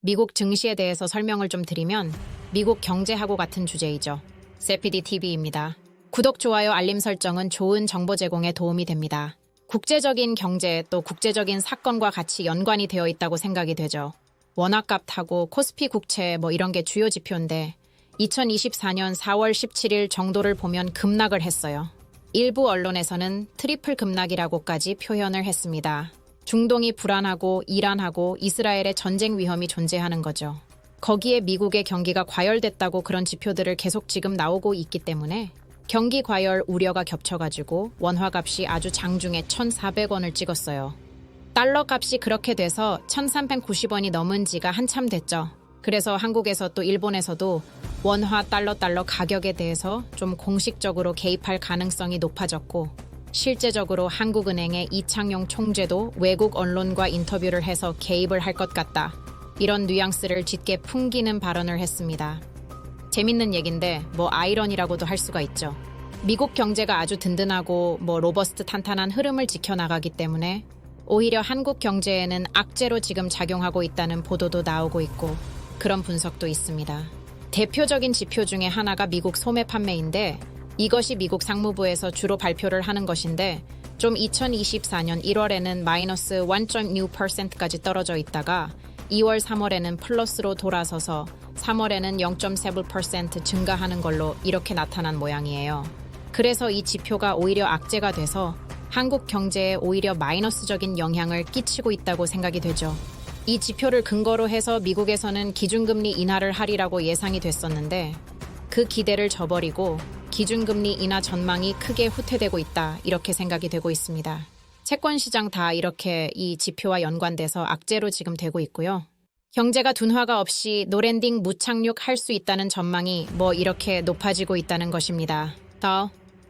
미국 증시에 대해서 설명을 좀 드리면 미국 경제하고 같은 주제이죠. 세피디 TV입니다. 구독, 좋아요, 알림 설정은 좋은 정보 제공에 도움이 됩니다. 국제적인 경제 또 국제적인 사건과 같이 연관이 되어 있다고 생각이 되죠. 원화값하고 코스피 국채 이런 게 주요 지표인데 2024년 4월 17일 정도를 보면 급락을 했어요. 일부 언론에서는 트리플 급락이라고까지 표현을 했습니다. 중동이 불안하고 이란하고 이스라엘의 전쟁 위험이 존재하는 거죠. 거기에 미국의 경기가 과열됐다고 그런 지표들을 계속 지금 나오고 있기 때문에 경기 과열 우려가 겹쳐가지고 원화값이 아주 장중에 1,400원을 찍었어요. 달러 값이 그렇게 돼서 1,390원이 넘은 지가 한참 됐죠. 그래서 한국에서 또 일본에서도 원화 달러 가격에 대해서 좀 공식적으로 개입할 가능성이 높아졌고 실제적으로 한국은행의 이창용 총재도 외국 언론과 인터뷰를 해서 개입을 할 것 같다. 이런 뉘앙스를 짙게 풍기는 발언을 했습니다. 재밌는 얘긴데 아이러니라고도 할 수가 있죠. 미국 경제가 아주 든든하고 로버스트 탄탄한 흐름을 지켜나가기 때문에 오히려 한국 경제에는 악재로 지금 작용하고 있다는 보도도 나오고 있고 그런 분석도 있습니다. 대표적인 지표 중에 하나가 미국 소매 판매인데 이것이 미국 상무부에서 주로 발표를 하는 것인데 좀 2024년 1월에는 마이너스 1.6%까지 떨어져 있다가 2월, 3월에는 플러스로 돌아서서 3월에는 0.7% 증가하는 걸로 이렇게 나타난 모양이에요. 그래서 이 지표가 오히려 악재가 돼서 한국 경제에 오히려 마이너스적인 영향을 끼치고 있다고 생각이 되죠. 이 지표를 근거로 해서 미국에서는 기준금리 인하를 하리라고 예상이 됐었는데 그 기대를 저버리고 기준금리 인하 전망이 크게 후퇴되고 있다 이렇게 생각이 되고 있습니다. 채권시장 다 이렇게 이 지표와 연관돼서 악재로 지금 되고 있고요. 경제가 둔화가 없이 노랜딩 무착륙할 수 있다는 전망이 이렇게 높아지고 있다는 것입니다.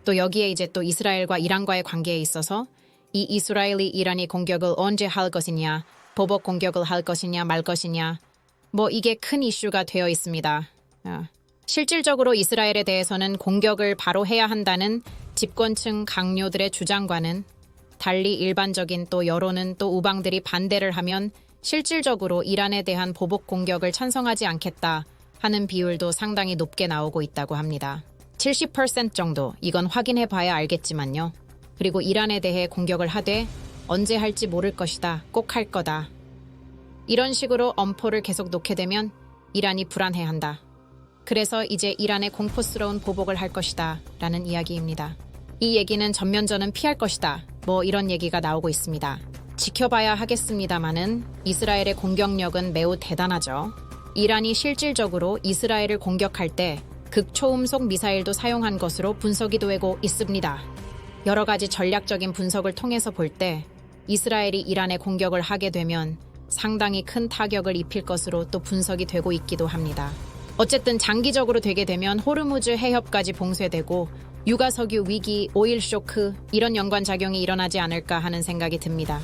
또 여기에 이제 또 이스라엘과 이란과의 관계에 있어서 이 이스라엘이 이란이 공격을 언제 할 것이냐, 보복 공격을 할 것이냐 말 것이냐 이게 큰 이슈가 되어 있습니다. 실질적으로 이스라엘에 대해서는 공격을 바로 해야 한다는 집권층 강요들의 주장과는 달리 일반적인 또 여론은 또 우방들이 반대를 하면 실질적으로 이란에 대한 보복 공격을 찬성하지 않겠다 하는 비율도 상당히 높게 나오고 있다고 합니다. 70% 정도, 이건 확인해 봐야 알겠지만요. 그리고 이란에 대해 공격을 하되 언제 할지 모를 것이다, 꼭 할 거다. 이런 식으로 엄포를 계속 놓게 되면 이란이 불안해한다. 그래서 이제 이란의 공포스러운 보복을 할 것이다 라는 이야기입니다. 이 얘기는 전면전은 피할 것이다 이런 얘기가 나오고 있습니다. 지켜봐야 하겠습니다마는 이스라엘의 공격력은 매우 대단하죠. 이란이 실질적으로 이스라엘을 공격할 때 극초음속 미사일도 사용한 것으로 분석이 되고 있습니다. 여러 가지 전략적인 분석을 통해서 볼 때 이스라엘이 이란에 공격을 하게 되면 상당히 큰 타격을 입힐 것으로 또 분석이 되고 있기도 합니다. 어쨌든 장기적으로 되게 되면 호르무즈 해협까지 봉쇄되고 유가석유 위기, 오일 쇼크 이런 연관작용이 일어나지 않을까 하는 생각이 듭니다.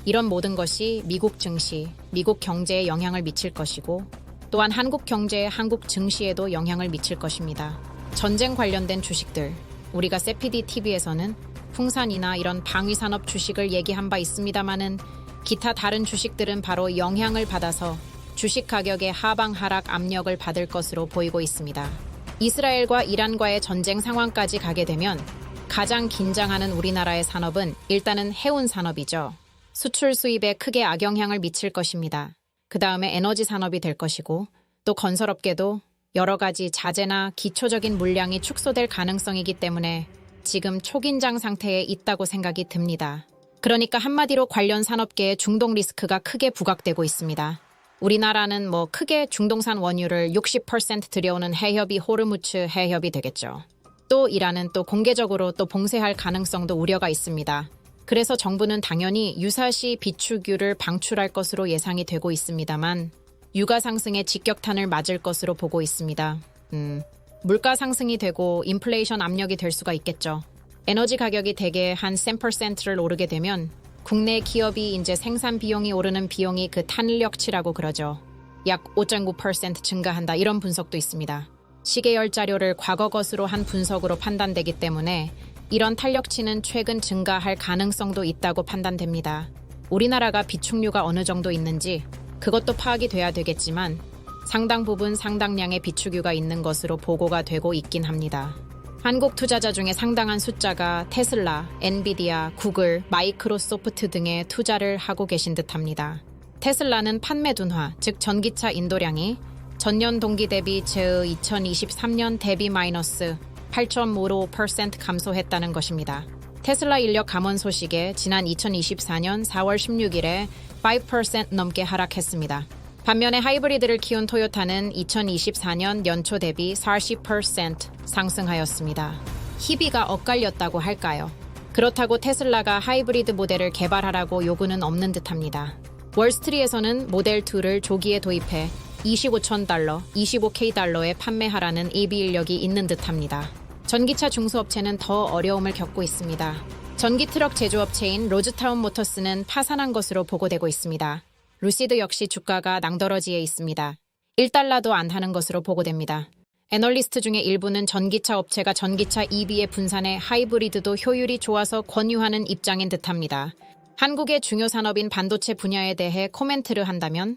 이런 모든 것이 미국 증시, 미국 경제에 영향을 미칠 것이고 또한 한국 경제, 한국 증시에도 영향을 미칠 것입니다. 전쟁 관련된 주식들, 우리가 세피디 TV에서는 풍산이나 이런 방위산업 주식을 얘기한 바 있습니다마는 기타 다른 주식들은 바로 영향을 받아서 주식 가격의 하방 하락 압력을 받을 것으로 보이고 있습니다. 이스라엘과 이란과의 전쟁 상황까지 가게 되면 가장 긴장하는 우리나라의 산업은 일단은 해운 산업이죠. 수출 수입에 크게 악영향을 미칠 것입니다. 그 다음에 에너지 산업이 될 것이고 또 건설업계도 여러 가지 자재나 기초적인 물량이 축소될 가능성이기 때문에 지금 초긴장 상태에 있다고 생각이 듭니다. 그러니까 한마디로 관련 산업계의 중동 리스크가 크게 부각되고 있습니다. 우리나라는 크게 중동산 원유를 60% 들여오는 해협이 호르무즈 해협이 되겠죠. 또 이란은 또 공개적으로 또 봉쇄할 가능성도 우려가 있습니다. 그래서 정부는 당연히 유사시 비축유를 방출할 것으로 예상이 되고 있습니다만 유가 상승에 직격탄을 맞을 것으로 보고 있습니다. 물가 상승이 되고 인플레이션 압력이 될 수가 있겠죠. 에너지 가격이 대개 한 10%를 오르게 되면 국내 기업이 이제 생산 비용이 오르는 비용이 그 탄력치라고 그러죠. 약 5.9% 증가한다 이런 분석도 있습니다. 시계열 자료를 과거 것으로 한 분석으로 판단되기 때문에 이런 탄력치는 최근 증가할 가능성도 있다고 판단됩니다. 우리나라가 비축류가 어느 정도 있는지 그것도 파악이 돼야 되겠지만 상당 부분 상당량의 비축유가 있는 것으로 보고가 되고 있긴 합니다. 한국 투자자 중에 상당한 숫자가 테슬라, 엔비디아, 구글, 마이크로소프트 등에 투자를 하고 계신 듯합니다. 테슬라는 판매 둔화, 즉 전기차 인도량이 전년 동기 대비 제 2023년 대비 마이너스 8.55% 감소했다는 것입니다. 테슬라 인력 감원 소식에 지난 2024년 4월 16일에 5% 넘게 하락했습니다. 반면에 하이브리드를 키운 토요타는 2024년 연초 대비 40% 상승하였습니다. 희비가 엇갈렸다고 할까요? 그렇다고 테슬라가 하이브리드 모델을 개발하라고 요구는 없는 듯합니다. 월스트리트에서는 모델 2를 조기에 도입해 25,000달러, 25K 달러에 판매하라는 예비 인력이 있는 듯합니다. 전기차 중소업체는 더 어려움을 겪고 있습니다. 전기 트럭 제조업체인 로즈타운 모터스는 파산한 것으로 보고되고 있습니다. 루시드 역시 주가가 낭떠러지에 있습니다. 1달러도 안 하는 것으로 보고됩니다. 애널리스트 중에 일부는 전기차 업체가 전기차 EV의 분산에 하이브리드도 효율이 좋아서 권유하는 입장인 듯합니다. 한국의 중요 산업인 반도체 분야에 대해 코멘트를 한다면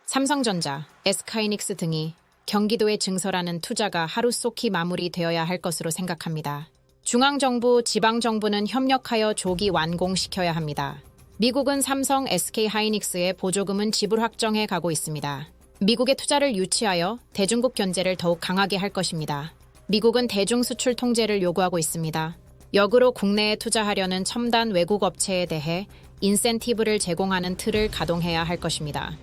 삼성전자, SK하이닉스 등이 경기도에 증설하는 투자가 하루속히 마무리되어야 할 것으로 생각합니다. 중앙정부, 지방정부는 협력하여 조기 완공시켜야 합니다. 미국은 삼성, SK하이닉스의 보조금은 지불 확정해 가고 있습니다. 미국의 투자를 유치하여 대중국 견제를 더욱 강하게 할 것입니다. 미국은 대중 수출 통제를 요구하고 있습니다. 역으로 국내에 투자하려는 첨단 외국 업체에 대해 인센티브를 제공하는 틀을 가동해야 할 것입니다.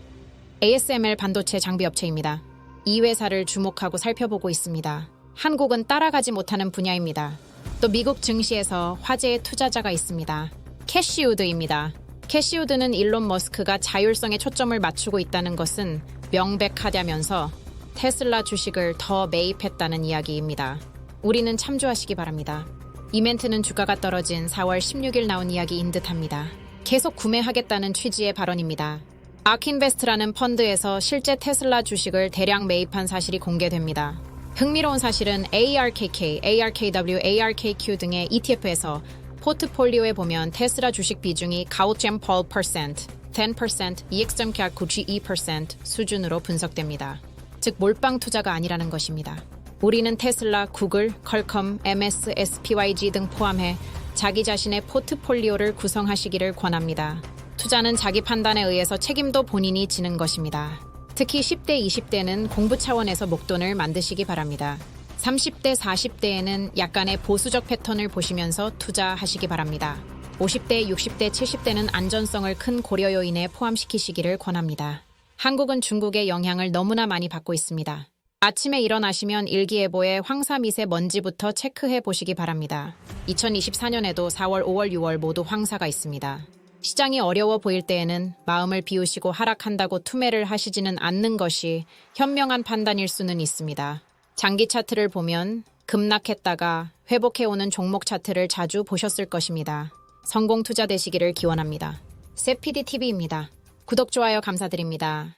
ASML 반도체 장비 업체입니다. 이 회사를 주목하고 살펴보고 있습니다. 한국은 따라가지 못하는 분야입니다. 또 미국 증시에서 화제의 투자자가 있습니다. 캐시우드입니다. 캐시우드는 일론 머스크가 자율성에 초점을 맞추고 있다는 것은 명백하다면서 테슬라 주식을 더 매입했다는 이야기입니다. 우리는 참조하시기 바랍니다. 이 멘트는 주가가 떨어진 4월 16일 나온 이야기인 듯합니다. 계속 구매하겠다는 취지의 발언입니다. 아크인베스트라는 펀드에서 실제 테슬라 주식을 대량 매입한 사실이 공개됩니다. 흥미로운 사실은 ARKK, ARKW, ARKQ 등의 ETF에서 포트폴리오에 보면 테슬라 주식 비중이 9.8%, 10%, EX.92% 수준으로 분석됩니다. 즉 몰빵 투자가 아니라는 것입니다. 우리는 테슬라, 구글, 퀄컴, MS, SPYG 등 포함해 자기 자신의 포트폴리오를 구성하시기를 권합니다. 투자는 자기 판단에 의해서 책임도 본인이 지는 것입니다. 특히 10대, 20대는 공부 차원에서 목돈을 만드시기 바랍니다. 30대, 40대에는 약간의 보수적 패턴을 보시면서 투자하시기 바랍니다. 50대, 60대, 70대는 안전성을 큰 고려 요인에 포함시키시기를 권합니다. 한국은 중국의 영향을 너무나 많이 받고 있습니다. 아침에 일어나시면 일기예보에 황사미세먼지부터 체크해 보시기 바랍니다. 2024년에도 4월, 5월, 6월 모두 황사가 있습니다. 시장이 어려워 보일 때에는 마음을 비우시고 하락한다고 투매를 하시지는 않는 것이 현명한 판단일 수는 있습니다. 장기 차트를 보면 급락했다가 회복해오는 종목 차트를 자주 보셨을 것입니다. 성공 투자 되시기를 기원합니다. 세피디TV입니다. 구독, 좋아요 감사드립니다.